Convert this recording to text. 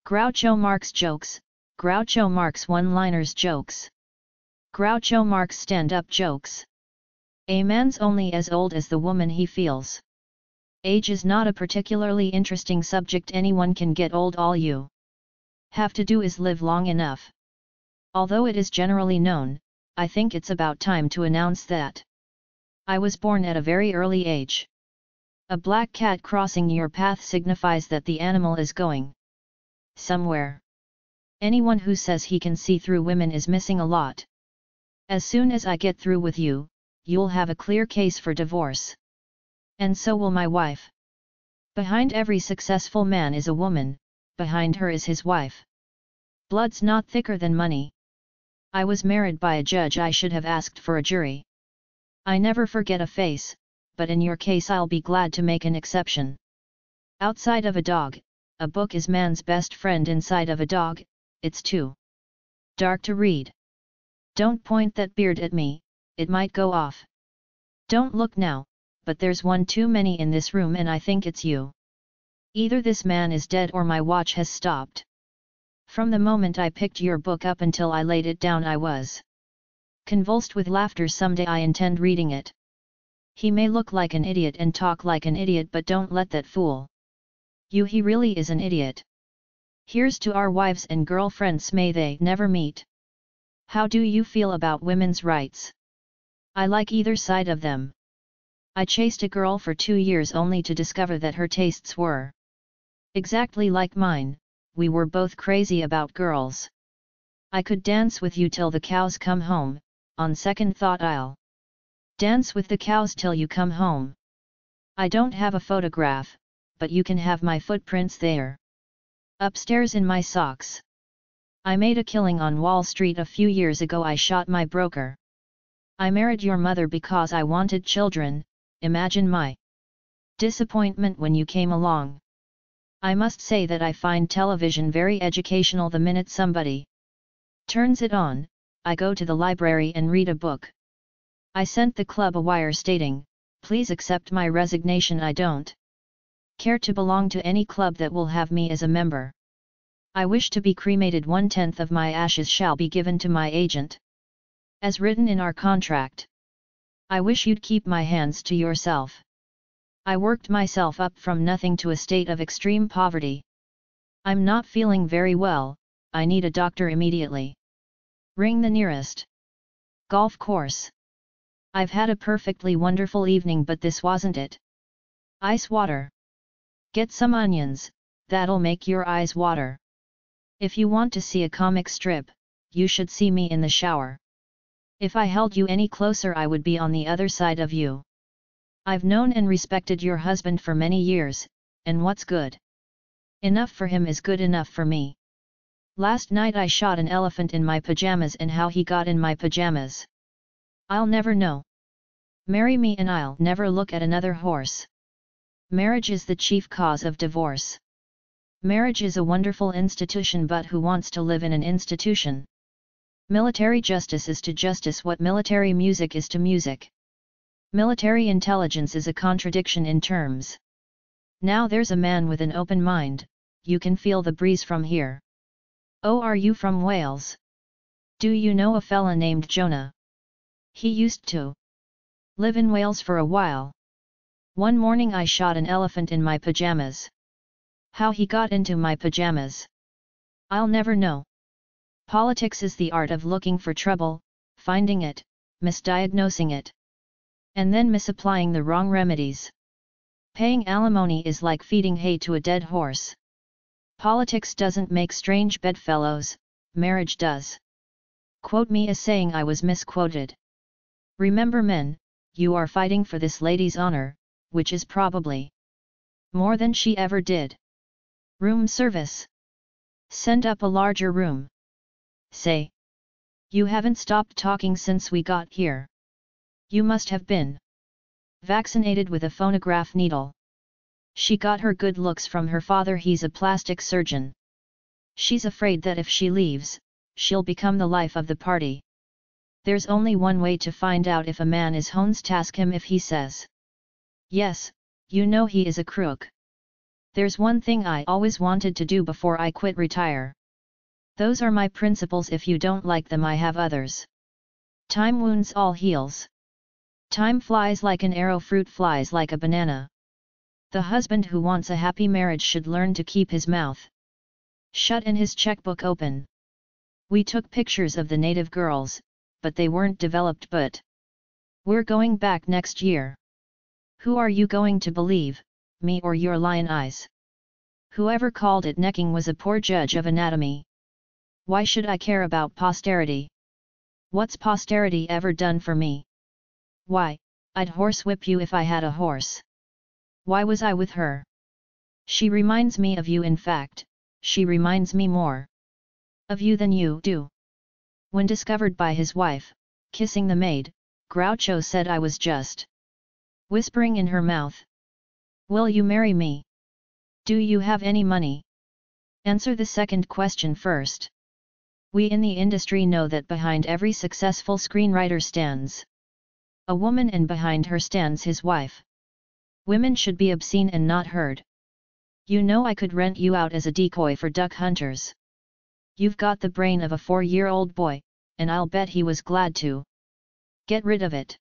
Groucho Marx jokes, Groucho Marx one-liners jokes. Groucho Marx stand-up jokes. A man's only as old as the woman he feels. Age is not a particularly interesting subject, anyone can get old, all you have to do is live long enough. Although it is generally known, I think it's about time to announce that I was born at a very early age. A black cat crossing your path signifies that the animal is going somewhere. Anyone who says he can see through women is missing a lot. As soon as I get through with you, you'll have a clear case for divorce. And so will my wife. Behind every successful man is a woman, behind her is his wife. Blood's not thicker than money. I was married by a judge, I should have asked for a jury. I never forget a face, but in your case I'll be glad to make an exception. Outside of a dog, a book is man's best friend. Inside of a dog, it's too dark to read. Don't point that beard at me, it might go off. Don't look now, but there's one too many in this room and I think it's you. Either this man is dead or my watch has stopped. From the moment I picked your book up until I laid it down I was convulsed with laughter. Someday I intend reading it. He may look like an idiot and talk like an idiot, but don't let that fool you. He really is an idiot. Here's to our wives and girlfriends, may they never meet. How do you feel about women's rights? I like either side of them. I chased a girl for 2 years only to discover that her tastes were exactly like mine. We were both crazy about girls. I could dance with you till the cows come home. On second thought I'll dance with the cows till you come home. I don't have a photograph, but you can have my footprints there. Upstairs in my socks. I made a killing on Wall Street a few years ago. I shot my broker. I married your mother because I wanted children. Imagine my disappointment when you came along. I must say that I find television very educational. The minute somebody turns it on, I go to the library and read a book. I sent the club a wire stating, please accept my resignation. I don't care to belong to any club that will have me as a member. I wish to be cremated. 1/10 of my ashes shall be given to my agent, as written in our contract. I wish you'd keep my hands to yourself. I worked myself up from nothing to a state of extreme poverty. I'm not feeling very well, I need a doctor immediately. Ring the nearest golf course. I've had a perfectly wonderful evening, but this wasn't it. Ice water. Get some onions, that'll make your eyes water. If you want to see a comic strip, you should see me in the shower. If I held you any closer I would be on the other side of you. I've known and respected your husband for many years, and what's good enough for him is good enough for me. Last night I shot an elephant in my pajamas, and how he got in my pajamas I'll never know. Marry me and I'll never look at another horse. Marriage is the chief cause of divorce. Marriage is a wonderful institution, but who wants to live in an institution? Military justice is to justice what military music is to music. Military intelligence is a contradiction in terms. Now there's a man with an open mind, you can feel the breeze from here. Oh, are you from Wales? Do you know a fella named Jonah? He used to live in Wales for a while. One morning I shot an elephant in my pajamas. How he got into my pajamas I'll never know. Politics is the art of looking for trouble, finding it, misdiagnosing it, and then misapplying the wrong remedies. Paying alimony is like feeding hay to a dead horse. Politics doesn't make strange bedfellows, marriage does. Quote me as saying I was misquoted. Remember, men, you are fighting for this lady's honor, which is probably more than she ever did. Room service. Send up a larger room. Say. You haven't stopped talking since we got here. You must have been vaccinated with a phonograph needle. She got her good looks from her father, he's a plastic surgeon. She's afraid that if she leaves, she'll become the life of the party. There's only one way to find out if a man is Hones. Task him if he says yes, you know he is a crook. There's one thing I always wanted to do before I quit retire. Those are my principles. If you don't like them, I have others. Time wounds all heals. Time flies like an arrow, fruit flies like a banana. The husband who wants a happy marriage should learn to keep his mouth shut and his checkbook open. We took pictures of the native girls, but they weren't developed. But we're going back next year. Who are you going to believe, me or your lion eyes? Whoever called it necking was a poor judge of anatomy. Why should I care about posterity? What's posterity ever done for me? Why, I'd horsewhip you if I had a horse. Why was I with her? She reminds me of you. In fact, she reminds me more of you than you do. When discovered by his wife, kissing the maid, Groucho said I was just whispering in her mouth. Will you marry me? Do you have any money? Answer the second question first. We in the industry know that behind every successful screenwriter stands a woman, and behind her stands his wife. Women should be obscene and not heard. You know, I could rent you out as a decoy for duck hunters. You've got the brain of a 4-year-old boy, and I'll bet he was glad to get rid of it.